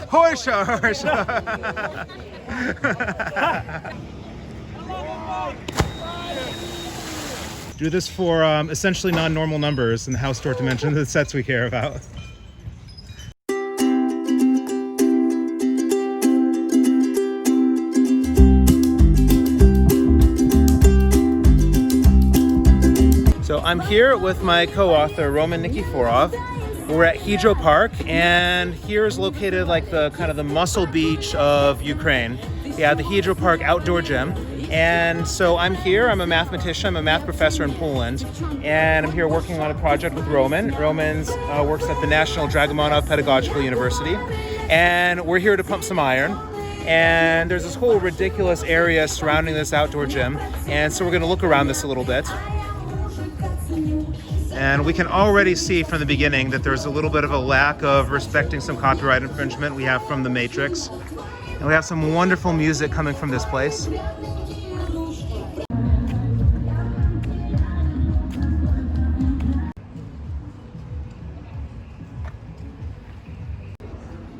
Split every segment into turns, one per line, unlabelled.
Horsha, horsha. Do this for essentially non-normal numbers in the house door dimension, the sets we care about. So I'm here with my co-author, Roman Nikiforov. We're at Hydropark, and here's located like the kind of the muscle beach of Ukraine. Yeah, the Hydropark outdoor gym. And so I'm here, I'm a mathematician, I'm a math professor in Poland, and I'm here working on a project with Roman. Roman works at the National Dragomanov Pedagogical University, and we're here to pump some iron. And there's this whole ridiculous area surrounding this outdoor gym, and so we're gonna look around this a little bit. And we can already see from the beginning that there's a little bit of a lack of respecting some copyright infringement we have from The Matrix. And we have some wonderful music coming from this place.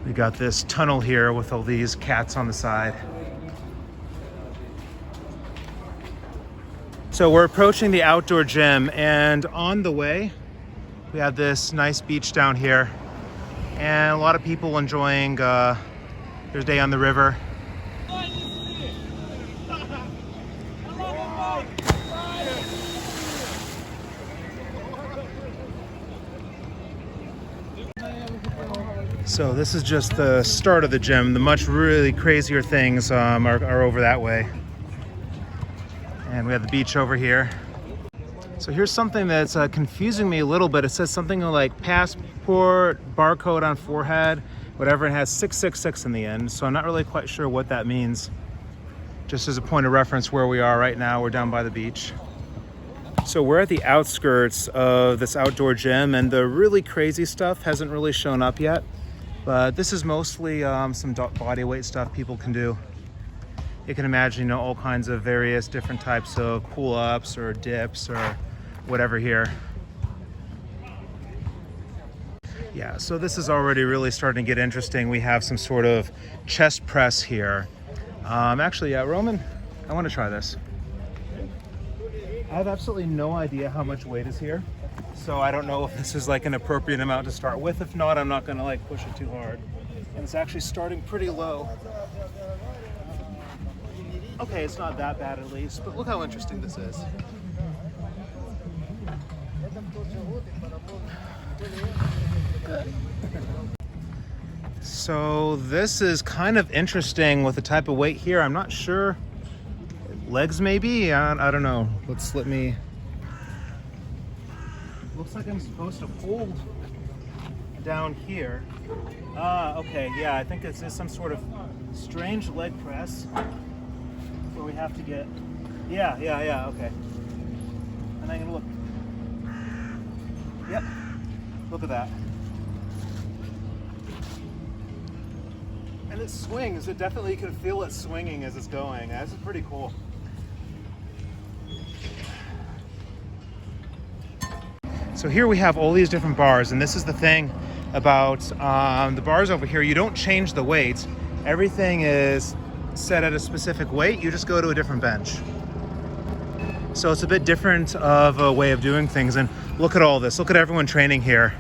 We got this tunnel here with all these cats on the side. So we're approaching the outdoor gym, and on the way, we have this nice beach down here, and a lot of people enjoying their day on the river. So this is just the start of the gym. The much really crazier things are over that way. And we have the beach over here. So here's something that's confusing me a little bit. It says something like passport, barcode on forehead, whatever. It has 666 in the end. So I'm not really quite sure what that means. Just as a point of reference where we are right now, we're down by the beach. So we're at the outskirts of this outdoor gym, and the really crazy stuff hasn't really shown up yet. But this is mostly some body weight stuff people can do. You can imagine, all kinds of various different types of pull-ups or dips or whatever here. Yeah, so this is already really starting to get interesting. We have some sort of chest press here. Actually, yeah, Roman, I want to try this. I have absolutely no idea how much weight is here. So I don't know if this is like an appropriate amount to start with. If not, I'm not going to like push it too hard. And it's actually starting pretty low. Okay, it's not that bad at least, but look how interesting this is. So this is kind of interesting with the type of weight here. I'm not sure. Legs maybe? I don't know. Let me... Looks like I'm supposed to hold down here. Okay, yeah, I think it's some sort of strange leg press. Where we have to get, yeah, okay. And I'm gonna look. Yep, look at that. And it swings. It definitely, you can feel it swinging as it's going. This is pretty cool. So here we have all these different bars, and this is the thing about the bars over here. You don't change the weight. Everything is set at a specific weight. You just go to a different bench. So it's a bit different of a way of doing things. And look at all this. Look at everyone training here.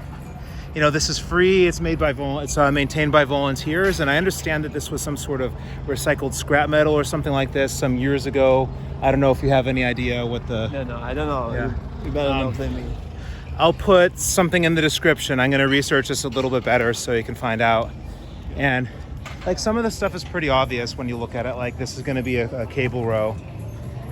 This is free. It's made by it's maintained by volunteers. And I understand that this was some sort of recycled scrap metal or something like this some years ago. I don't know if you have any idea what the...
No, I don't know.
Yeah.
You better know than me.
I'll put something in the description. I'm going to research this a little bit better so you can find out. And like some of the stuff is pretty obvious when you look at it. Like this is going to be a cable row,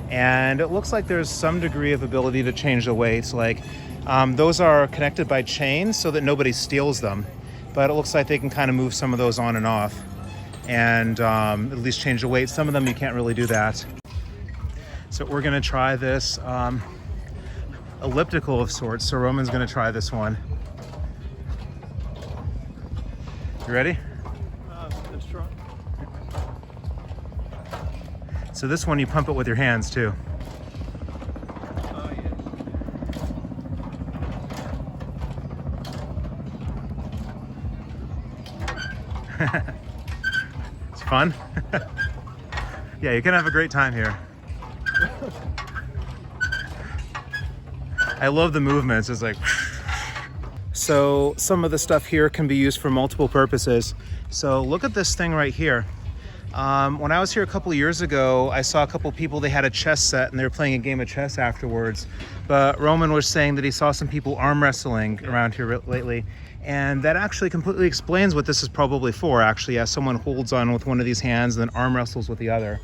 and it looks like there's some degree of ability to change the weights. Like those are connected by chains so that nobody steals them, but it looks like they can kind of move some of those on and off, and at least change the weight. Some of them you can't really do that. So we're going to try this elliptical of sorts. So Roman's going to try this one. You ready?
Let's try.
So this one you pump it with your hands too.
Oh, yeah.
It's fun. Yeah, you can have a great time here. I love the movements. It's like... So some of the stuff here can be used for multiple purposes. So look at this thing right here. When I was here a couple of years ago, I saw a couple of people, they had a chess set and they were playing a game of chess afterwards. But Roman was saying that he saw some people arm wrestling around here lately. And that actually completely explains what this is probably for, actually, as someone holds on with one of these hands and then arm wrestles with the other.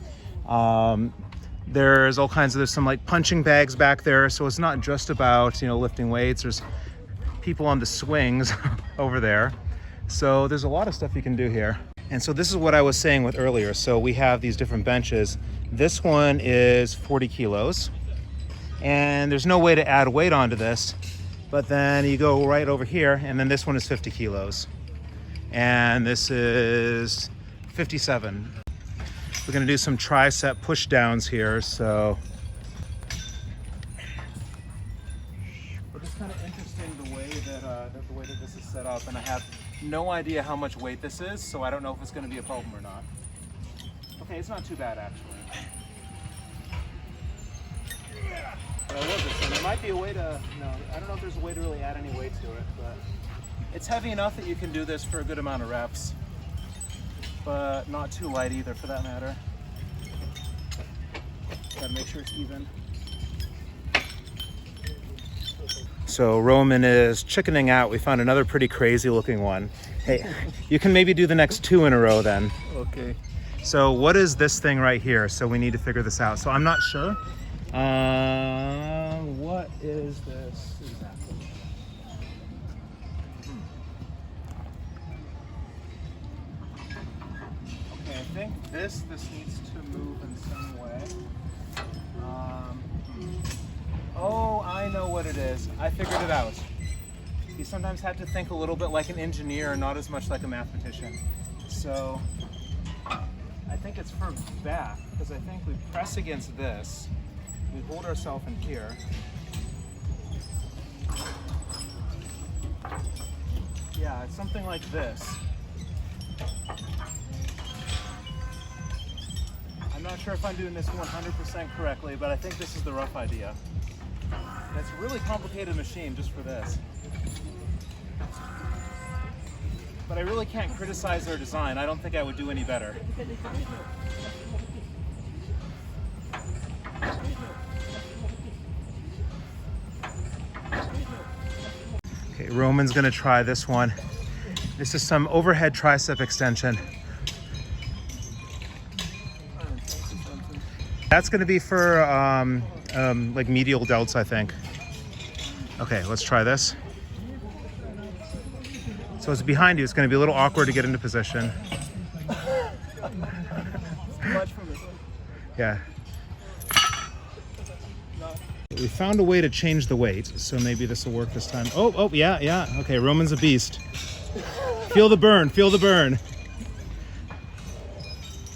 There's all kinds of, there's some like punching bags back there. So it's not just about, you know, lifting weights. There's people on the swings over there. So there's a lot of stuff you can do here. And so this is what I was saying with earlier. So we have these different benches. This one is 40 kilos. And there's no way to add weight onto this. But then you go right over here, and then this one is 50 kilos. And this is 57. We're gonna do some tricep push downs here, so. But it's kind of interesting the way that this is set up, and I have no idea how much weight this is, so I don't know if it's gonna be a problem or not. Okay, it's not too bad actually. But I love this, and there might be a way to, I don't know if there's a way to really add any weight to it, but it's heavy enough that you can do this for a good amount of reps, but not too light either for that matter. Gotta make sure it's even. So Roman is chickening out. We found another pretty crazy looking one. Hey, you can maybe do the next 2 in a row then.
Okay.
So what is this thing right here? So we need to figure this out. So I'm not sure. What is this exactly? Okay, I think this needs to move in some way. Oh, I know what it is. I figured it out. You sometimes have to think a little bit like an engineer, not as much like a mathematician. So I think it's for back, because I think we press against this. We hold ourselves in here. Yeah, it's something like this. I'm not sure if I'm doing this 100% correctly, but I think this is the rough idea. And it's a really complicated machine just for this. But I really can't criticize their design. I don't think I would do any better. Okay, Roman's gonna try this one. This is some overhead tricep extension. That's gonna be for like medial delts, I think. Okay, let's try this. So it's behind you. It's gonna be a little awkward to get into position. Yeah. We found a way to change the weight, so maybe this will work this time. Oh, yeah. Okay, Roman's a beast. Feel the burn, feel the burn.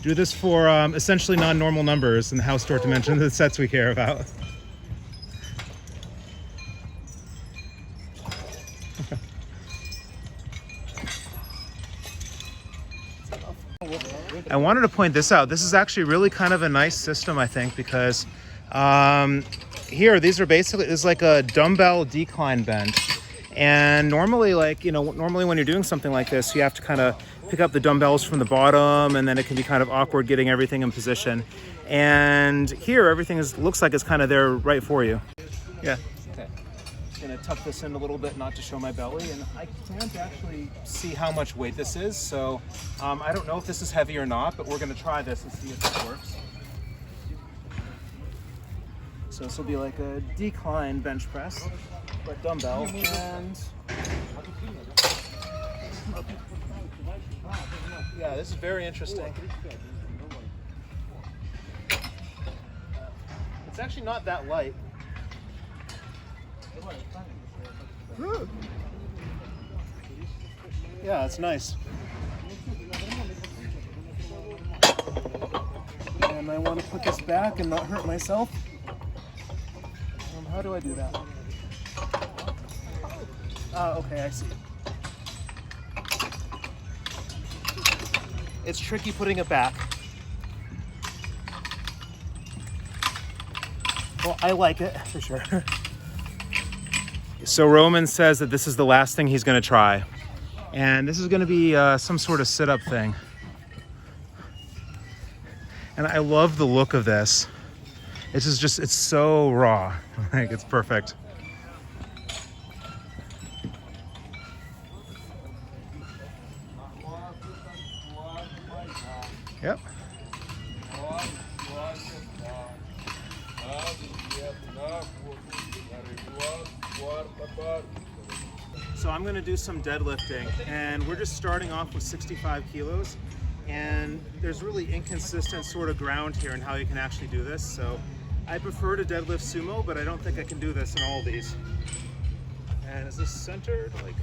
Do this for essentially non-normal numbers in the house store dimension, the sets we care about. I wanted to point this out. This is actually really kind of a nice system, I think, because here, these are basically, it's like a dumbbell decline bench. And normally, normally when you're doing something like this, you have to kind of pick up the dumbbells from the bottom, and then it can be kind of awkward getting everything in position. And here, everything looks like it's kind of there right for you. Yeah. Okay. Just gonna tuck this in a little bit, not to show my belly, and I can't actually see how much weight this is, so I don't know if this is heavy or not, but we're gonna try this and see if it works. So this will be like a decline bench press, but dumbbell, and yeah, this is very interesting. It's actually not that light. Yeah, it's nice. And I want to put this back and not hurt myself. How do I do that? Okay, I see. It's tricky putting it back. Well, I like it for sure. So Roman says that this is the last thing he's gonna try. And this is gonna be some sort of sit-up thing. And I love the look of this. It's just, it's so raw. Like, it's perfect. Yep. So I'm gonna do some deadlifting, and we're just starting off with 65 kilos. And there's really inconsistent sort of ground here in how you can actually do this. So I prefer to deadlift sumo, but I don't think I can do this in all these. And is this centered? Like,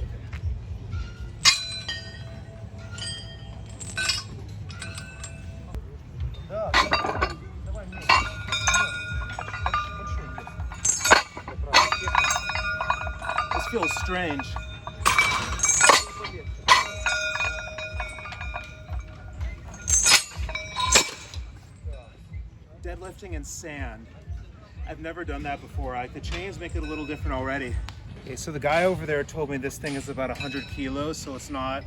this feels strange. Deadlifting in sand. I've never done that before. The chains make it a little different already. Okay, so the guy over there told me this thing is about 100 kilos, so it's not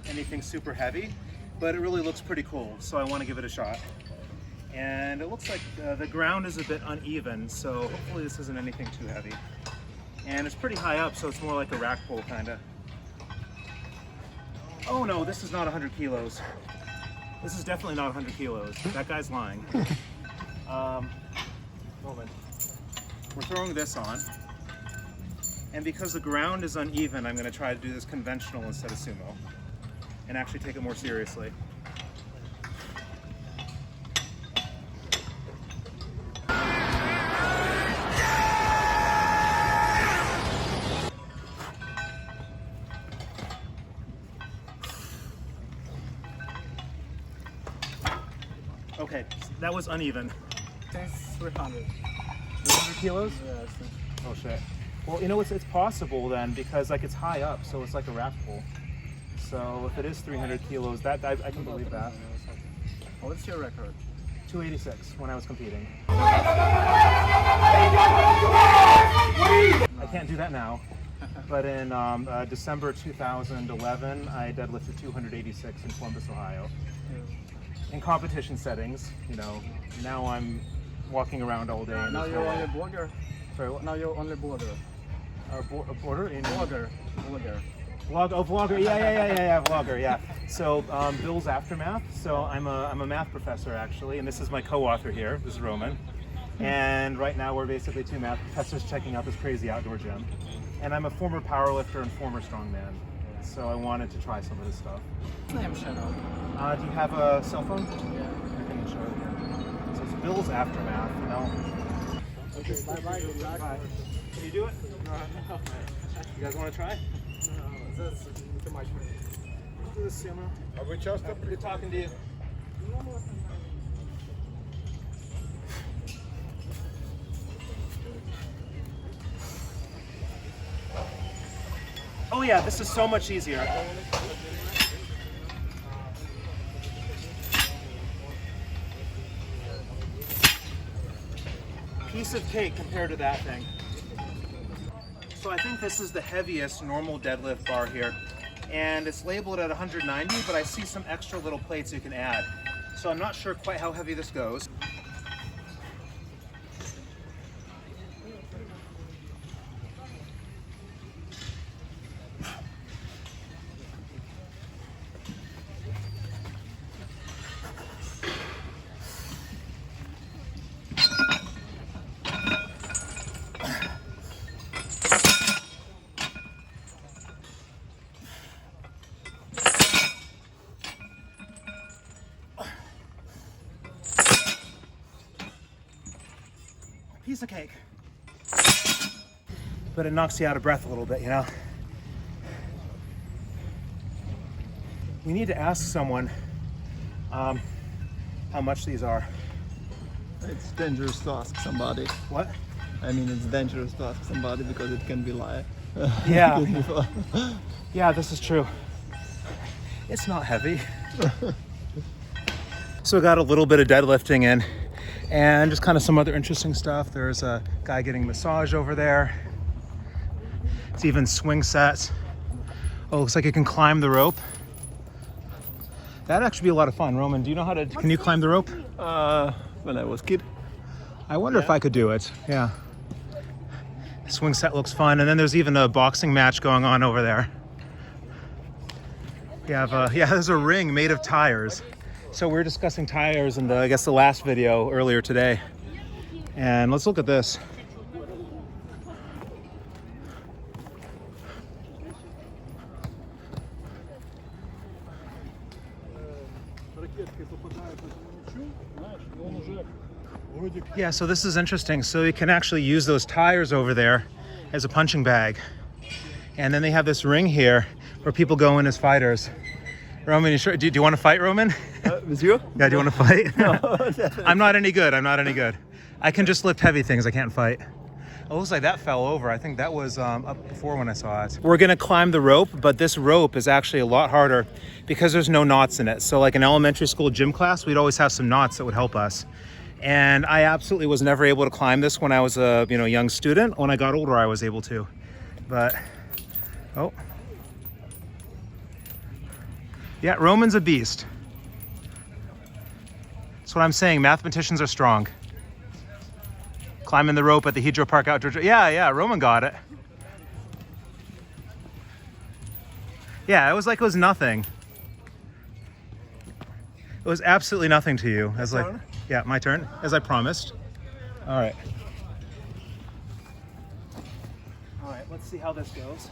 anything super heavy, but it really looks pretty cool, so I want to give it a shot. And it looks like the ground is a bit uneven, so hopefully this isn't anything too heavy. And it's pretty high up, so it's more like a rack pull kind of. Oh no, this is not 100 kilos. This is definitely not 100 kilos. That guy's lying. Moment. We're throwing this on. And because the ground is uneven, I'm going to try to do this conventional instead of sumo. And actually take it more seriously. Okay, that was uneven.
That's 300.
300 kilos?
Yes.
Oh shit. Well, you know, it's possible then, because like it's high up, so it's like a rack pull. So if it is 300 kilos, that I can believe that.
What's your record?
286 when I was competing. I can't do that now. But in December 2011, I deadlifted 286 in Columbus, Ohio. In competition settings, you know, now I'm walking around all day.
Now you're only blogger.
Sorry, what?
Now you're only blogger.
A border in
Blogger.
Vlogger, yeah, vlogger, yeah. So Bill's Aftermath. So I'm a math professor actually, and this is my co-author here. This is Roman, and right now we're basically two math professors checking out this crazy outdoor gym. And I'm a former powerlifter and former strongman, so I wanted to try some of this stuff.
Name channel.
Do you have a cell phone?
Yeah.
I can show it here. So it's Bill's Aftermath, you know.
Okay, bye.
Bye. Can you do it?
No.
You guys want to try?
No, that's too much for me.
Do this, Simo.
А ви часто
Good talking to you. Oh yeah, this is so much easier. Piece of cake compared to that thing. So I think this is the heaviest normal deadlift bar here. And it's labeled at 190, but I see some extra little plates you can add. So I'm not sure quite how heavy this goes. Piece of cake. But it knocks you out of breath a little bit, you know? We need to ask someone how much these are.
It's dangerous to ask somebody.
What?
I mean, it's dangerous to ask somebody because it can be lie.
Yeah. Yeah, this is true. It's not heavy. So I got a little bit of deadlifting in and just kind of some other interesting stuff. There's a guy getting massage over there. It's even swing sets. Oh, looks like you can climb the rope. That'd actually be a lot of fun. Roman, do you know how to, can you climb the rope?
When I was kid.
I wonder if I could do it. Yeah. Swing set looks fun. And then there's even a boxing match going on over there. We have, yeah, there's a ring made of tires. So we were discussing tires in the, I guess, the last video earlier today. And let's look at this. Yeah, so this is interesting. So you can actually use those tires over there as a punching bag. And then they have this ring here where people go in as fighters. Roman, you sure? Do you want to fight, Roman?
With you?
Yeah, do you want to fight?
No.
I'm not any good. I'm not any good. I can just lift heavy things. I can't fight. It looks like that fell over. I think that was up before when I saw it. We're gonna climb the rope, but this rope is actually a lot harder because there's no knots in it. So like in elementary school gym class, we'd always have some knots that would help us. And I absolutely was never able to climb this when I was a young student. When I got older, I was able to. But, oh. Yeah, Roman's a beast. That's what I'm saying. Mathematicians are strong. Climbing the rope at the Hydropark outdoor. Yeah, Roman got it. Yeah, it was like it was nothing. It was absolutely nothing to you. As like, yeah, my turn, as I promised. All right. All right, let's see how this goes.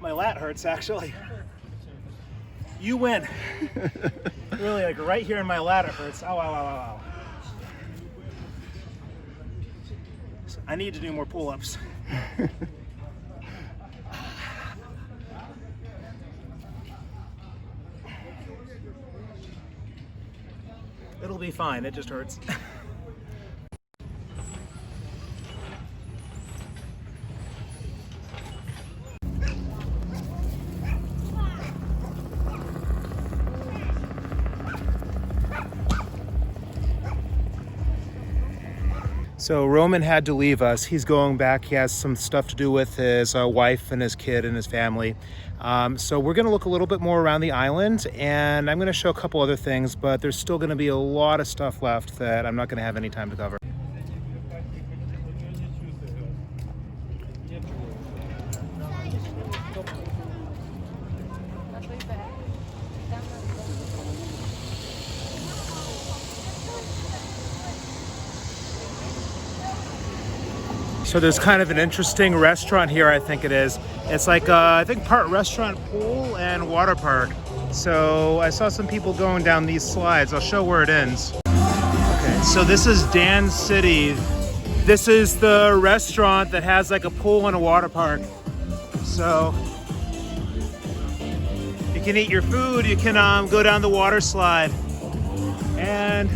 My lat hurts, actually. You win. Really, like right here in my lat it hurts. Ow, ow, ow, ow, ow. I need to do more pull-ups. It'll be fine, it just hurts. So Roman had to leave us. He's going back. He has some stuff to do with his wife and his kid and his family. So we're gonna look a little bit more around the island, and I'm gonna show a couple other things, but there's still gonna be a lot of stuff left that I'm not gonna have any time to cover. So there's kind of an interesting restaurant here, I think it is. It's like, I think part restaurant, pool, and water park. So I saw some people going down these slides. I'll show where it ends. Okay, so this is Dan City. This is the restaurant that has like a pool and a water park. So you can eat your food, you can go down the water slide. And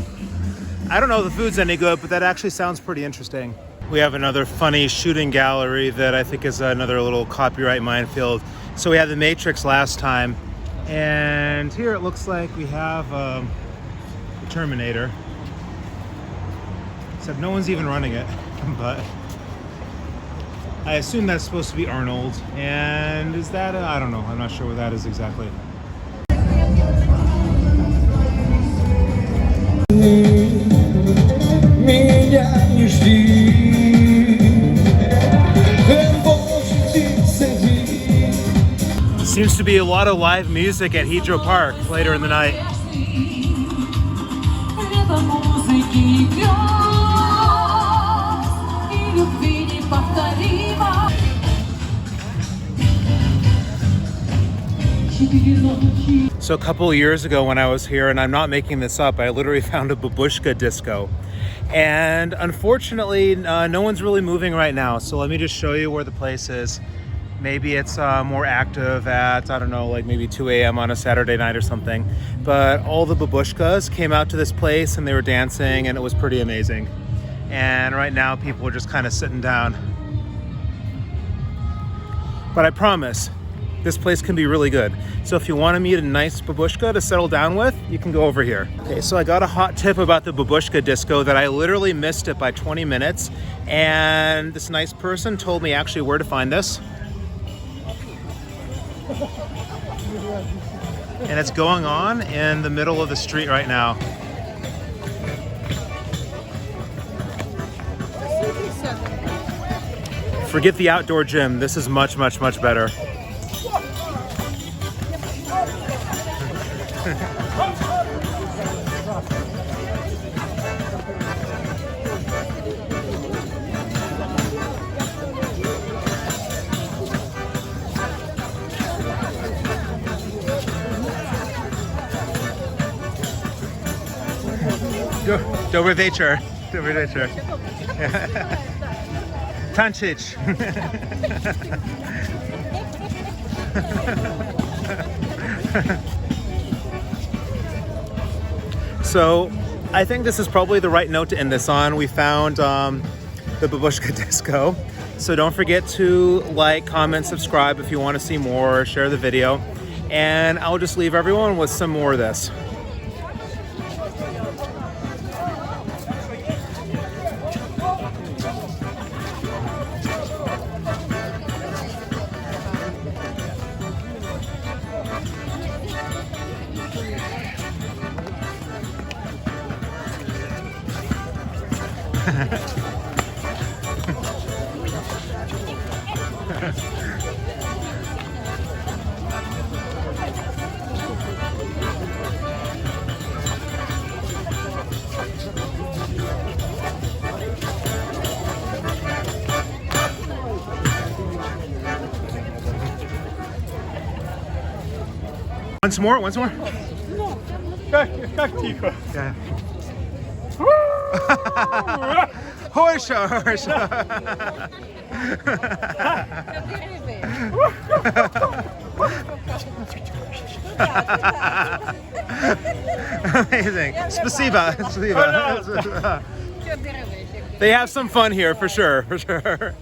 I don't know if the food's any good, but that actually sounds pretty interesting. We have another funny shooting gallery that I think is another little copyright minefield. So we had the Matrix last time, and here it looks like we have the Terminator. Except no one's even running it, but I assume that's supposed to be Arnold. And is that I don't know, I'm not sure what that is exactly. Seems to be a lot of live music at Hydropark later in the night. So a couple of years ago when I was here, and I'm not making this up, I literally found a babushka disco. And unfortunately, no one's really moving right now. So let me just show you where the place is. Maybe it's more active at, I don't know, like maybe 2 a.m. on a Saturday night or something. But all the babushkas came out to this place and they were dancing and it was pretty amazing. And right now people are just kind of sitting down. But I promise, this place can be really good. So if you want to meet a nice babushka to settle down with, you can go over here. Okay, so I got a hot tip about the babushka disco that I literally missed it by 20 minutes. And this nice person told me actually where to find this. And it's going on in the middle of the street right now. Forget the outdoor gym. This is much, much, much better. Dobry wieczór. Dobry wieczór. Tańczyć. So, I think this is probably the right note to end this on. We found the babushka disco. So don't forget to like, comment, subscribe if you want to see more, share the video. And I'll just leave everyone with some more of this. Once more, once more.
Как тихо.
Yeah. Horsha, horsha. Amazing. Spasiba. Spasiba. They have some fun here for sure, for sure.